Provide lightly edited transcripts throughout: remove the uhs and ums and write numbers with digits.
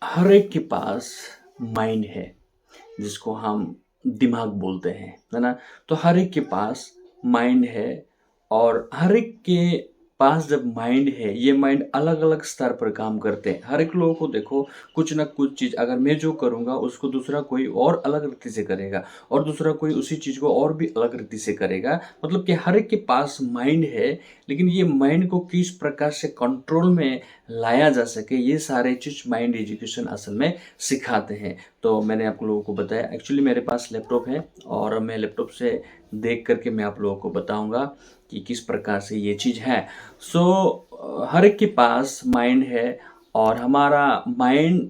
हर एक के पास माइंड है जिसको हम दिमाग बोलते हैं, है ना? तो हर एक के पास माइंड है और हर एक के पास जब माइंड है, ये माइंड अलग-अलग स्तर पर काम करते हैं। हर एक लोगों को देखो कुछ ना कुछ चीज़ अगर मैं जो करूँगा उसको दूसरा कोई और अलग रीति से करेगा और दूसरा कोई उसी चीज़ को और भी अलग रीति से करेगा। मतलब कि हर एक के पास माइंड है, लेकिन ये माइंड को किस प्रकार से कंट्रोल में लाया जा सके, ये सारे चीज़ माइंड एजुकेशन असल में सिखाते हैं। तो मैंने आप लोगों को बताया, एक्चुअली मेरे पास लैपटॉप है और मैं लैपटॉप से देख करके मैं आप लोगों को बताऊंगा कि किस प्रकार से ये चीज़ है। हर एक के पास माइंड है और हमारा माइंड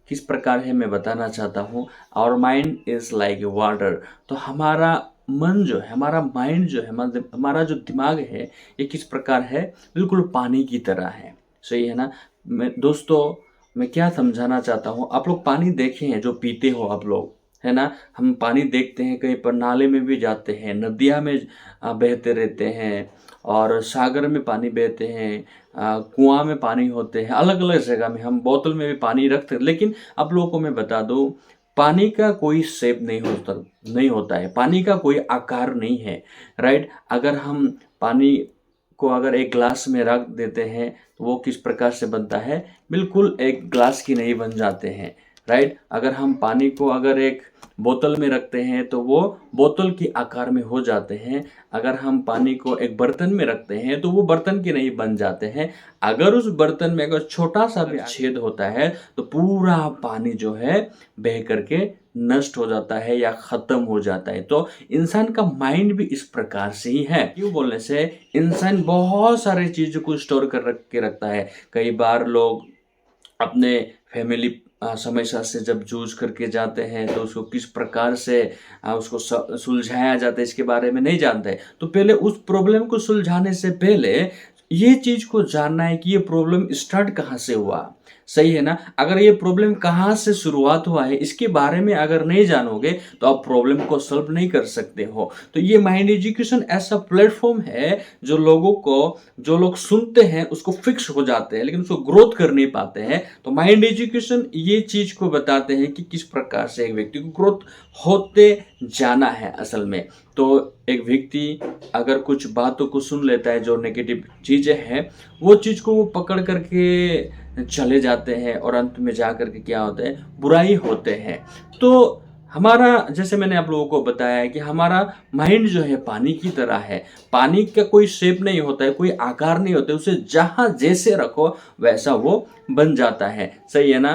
किस प्रकार है मैं बताना चाहता हूँ। और माइंड इज़ लाइक वाटर। तो हमारा मन जो है, हमारा माइंड जो है, हमारा जो दिमाग है, ये किस प्रकार है, बिल्कुल पानी की तरह है। सही है ना? मैं दोस्तों, मैं क्या समझाना चाहता हूँ, आप लोग पानी देखे हैं जो पीते हो आप लोग, है ना? हम पानी देखते हैं, कहीं पर नाले में भी जाते हैं, नदियाँ में बहते रहते हैं और सागर में पानी बहते हैं, कुआं में पानी होते हैं, अलग अलग जगह में हम बोतल में भी पानी रखते हैं। लेकिन आप लोगों को मैं बता दूं, पानी का कोई शेप नहीं होता है, पानी का कोई आकार नहीं है। राइट? अगर हम पानी को अगर एक ग्लास में रख देते हैं तो वो किस प्रकार से बनता है, बिल्कुल एक ग्लास की नहीं बन जाते हैं। राइट? अगर हम पानी को अगर एक बोतल में रखते हैं तो वो बोतल के आकार में हो जाते हैं। अगर हम पानी को एक बर्तन में रखते हैं तो वो बर्तन के नहीं बन जाते हैं। अगर उस बर्तन में अगर छोटा सा भी छेद होता है तो पूरा पानी जो है बह करके नष्ट हो जाता है या खत्म हो जाता है। तो इंसान का माइंड भी इस प्रकार से ही है। क्यों बोलने से, इंसान बहुत सारे चीज़ों को स्टोर कर रख के रखता है। कई बार लोग अपने फैमिली समस्या से जब जूझ करके जाते हैं तो उसको किस प्रकार से उसको सुलझाया जाता है इसके बारे में नहीं जानते। तो पहले उस प्रॉब्लम को सुलझाने से पहले ये चीज़ को जानना है कि ये प्रॉब्लम स्टार्ट कहाँ से हुआ। सही है ना? अगर ये प्रॉब्लम कहाँ से शुरुआत हुआ है इसके बारे में अगर नहीं जानोगे तो आप प्रॉब्लम को सॉल्व नहीं कर सकते हो। तो ये माइंड एजुकेशन ऐसा प्लेटफॉर्म है जो लोगों को, जो लोग सुनते हैं उसको फिक्स हो जाते हैं लेकिन उसको ग्रोथ कर नहीं पाते हैं। तो माइंड एजुकेशन ये चीज को बताते हैं कि किस प्रकार से एक व्यक्ति को ग्रोथ होते जाना है असल में। तो एक व्यक्ति अगर कुछ बातों को सुन लेता है जो नेगेटिव चीजें हैं, वो चीज को वो पकड़ करके चले जाते हैं और अंत में जा करके क्या होता है, बुराई होते हैं। तो हमारा, जैसे मैंने आप लोगों को बताया है कि हमारा माइंड जो है पानी की तरह है। पानी का कोई शेप नहीं होता है, कोई आकार नहीं होता है, उसे जहां जैसे रखो वैसा वो बन जाता है। सही है ना?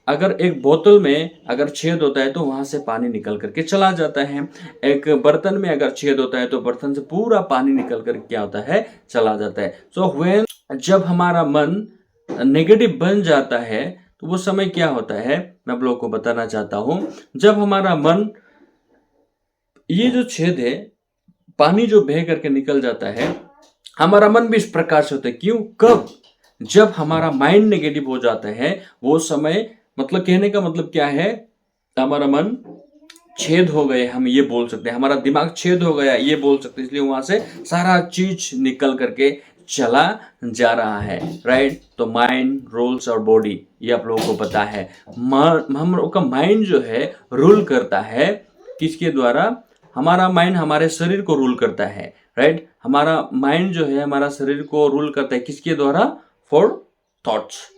अगर एक बोतल में अगर छेद होता है तो वहां से पानी निकल करके चला जाता है। एक बर्तन में अगर छेद होता है तो बर्तन से पूरा पानी निकल कर क्या होता है, चला जाता है। व्हेन, जब हमारा मन नेगेटिव बन जाता है तो वो समय क्या होता है, मैं आप लोगों को बताना चाहता हूं। जब हमारा मन, ये जो छेद है, पानी जो बह करके निकल जाता है, हमारा मन भी इस प्रकार से होता है। क्यों? कब? जब हमारा माइंड नेगेटिव हो जाता है वो समय, मतलब कहने का मतलब क्या है, हमारा मन छेद हो गए, हम ये बोल सकते हैं, हमारा दिमाग छेद हो गया ये बोल सकते हैं। इसलिए वहां से सारा चीज निकल करके चला जा रहा है। राइट? तो माइंड रूल्स और बॉडी, ये आप लोगों को पता है। हम लोग का माइंड जो है रूल करता है किसके द्वारा? हमारा माइंड हमारे शरीर को रूल करता है। राइट? हमारा माइंड जो है हमारा शरीर को रूल करता है किसके द्वारा? फॉर थॉट्स,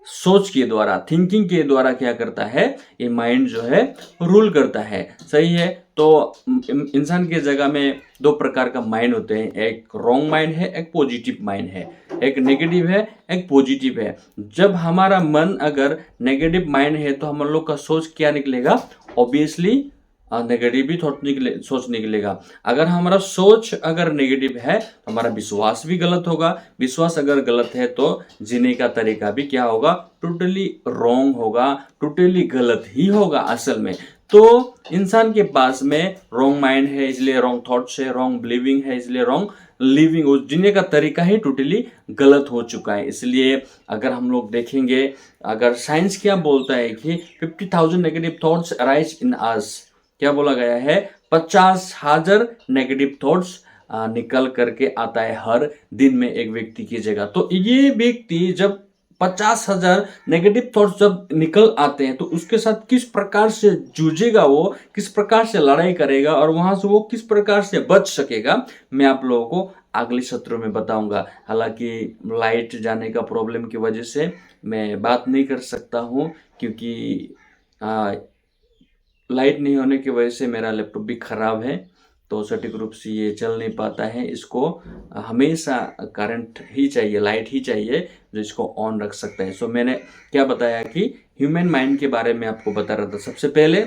सोच के द्वारा, थिंकिंग के द्वारा क्या करता है, ये माइंड जो है रूल करता है। सही है? तो इंसान के जगह में दो प्रकार का माइंड होते हैं, एक रॉन्ग माइंड है, एक पॉजिटिव माइंड है। एक नेगेटिव है, एक पॉजिटिव है। जब हमारा मन अगर नेगेटिव माइंड है तो हम लोग का सोच क्या निकलेगा? ऑब्वियसली नेगेटिव ही थॉट सोच निकलेगा। अगर हमारा सोच अगर नेगेटिव है तो हमारा विश्वास भी गलत होगा। विश्वास अगर गलत है तो जीने का तरीका भी क्या होगा? टोटली रॉन्ग होगा, टोटली गलत ही होगा असल में। तो इंसान के पास में रॉन्ग माइंड है इसलिए रॉन्ग थॉट्स है, रॉन्ग बिलीविंग है इसलिए रॉन्ग लिविंग, जीने का तरीका ही टोटली गलत हो चुका है। इसलिए अगर हम लोग देखेंगे, अगर साइंस क्या बोलता है कि 50,000 नेगेटिव थॉट्स अराइज इन अस, क्या बोला गया है? 50,000 नेगेटिव थॉट्स निकल करके आता है हर दिन में एक व्यक्ति की जगह। तो ये व्यक्ति जब 50,000 नेगेटिव थॉट्स जब निकल आते हैं तो उसके साथ किस प्रकार से जूझेगा, वो किस प्रकार से लड़ाई करेगा और वहां से वो किस प्रकार से बच सकेगा, मैं आप लोगों को अगले सत्रों में बताऊंगा। हालांकि लाइट जाने का प्रॉब्लम की वजह से मैं बात नहीं कर सकता हूँ, क्योंकि लाइट नहीं होने की वजह से मेरा लैपटॉप भी ख़राब है, तो सटीक रूप से ये चल नहीं पाता है। इसको हमेशा करंट ही चाहिए, लाइट ही चाहिए जो इसको ऑन रख सकता है। सो मैंने क्या बताया कि ह्यूमन माइंड के बारे में आपको बता रहा था। सबसे पहले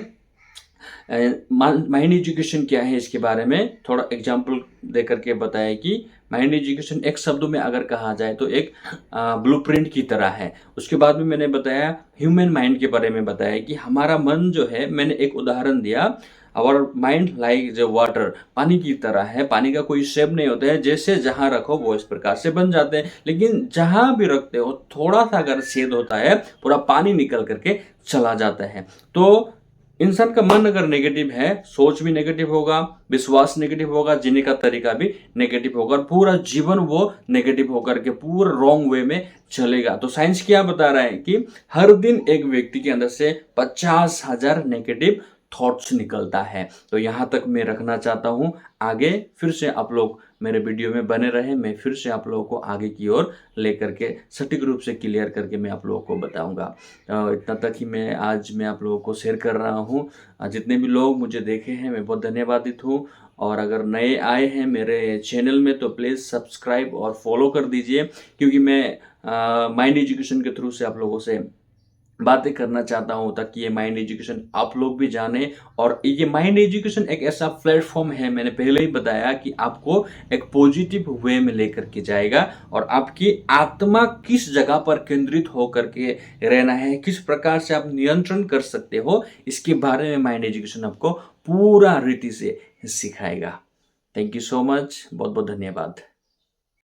माइंड एजुकेशन क्या है, इसके बारे में थोड़ा एग्जाम्पल दे करके बताया कि माइंड एजुकेशन एक शब्दों में अगर कहा जाए तो एक ब्लूप्रिंट की तरह है। उसके बाद में मैंने बताया ह्यूमन माइंड के बारे में बताया कि हमारा मन जो है, मैंने एक उदाहरण दिया, आवर माइंड लाइक जो वाटर, पानी की तरह है। पानी का कोई शेप नहीं होता है, जैसे जहां रखो वो इस प्रकार से बन जाते हैं, लेकिन जहां भी रखते हो थोड़ा सा अगर छेद होता है पूरा पानी निकल करके चला जाता है। तो इंसान का मन अगर नेगेटिव है, सोच भी नेगेटिव होगा, विश्वास नेगेटिव होगा, जीने का तरीका भी नेगेटिव होगा और पूरा जीवन वो नेगेटिव होकर के पूरा रॉन्ग वे में चलेगा। तो साइंस क्या बता रहा है कि हर दिन एक व्यक्ति के अंदर से 50,000 नेगेटिव थॉट्स निकलता है। तो यहाँ तक मैं रखना चाहता हूँ। आगे फिर से आप लोग मेरे वीडियो में बने रहे, मैं फिर से आप लोगों को आगे की ओर लेकर के सटीक रूप से क्लियर करके मैं आप लोगों को बताऊंगा। इतना तक ही मैं आप लोगों को शेयर कर रहा हूँ। जितने भी लोग मुझे देखे हैं मैं बहुत धन्यवादित हूँ, और अगर नए आए हैं मेरे चैनल में तो प्लीज़ सब्सक्राइब और फॉलो कर दीजिए, क्योंकि मैं माइंड एजुकेशन के थ्रू से आप लोगों से बातें करना चाहता हूँ ताकि ये माइंड एजुकेशन आप लोग भी जाने। और ये माइंड एजुकेशन एक ऐसा प्लेटफॉर्म है, मैंने पहले ही बताया, कि आपको एक पॉजिटिव वे में लेकर के जाएगा और आपकी आत्मा किस जगह पर केंद्रित होकर के रहना है, किस प्रकार से आप नियंत्रण कर सकते हो, इसके बारे में माइंड एजुकेशन आपको पूरा रीति से सिखाएगा। थैंक यू सो मच, बहुत बहुत धन्यवाद।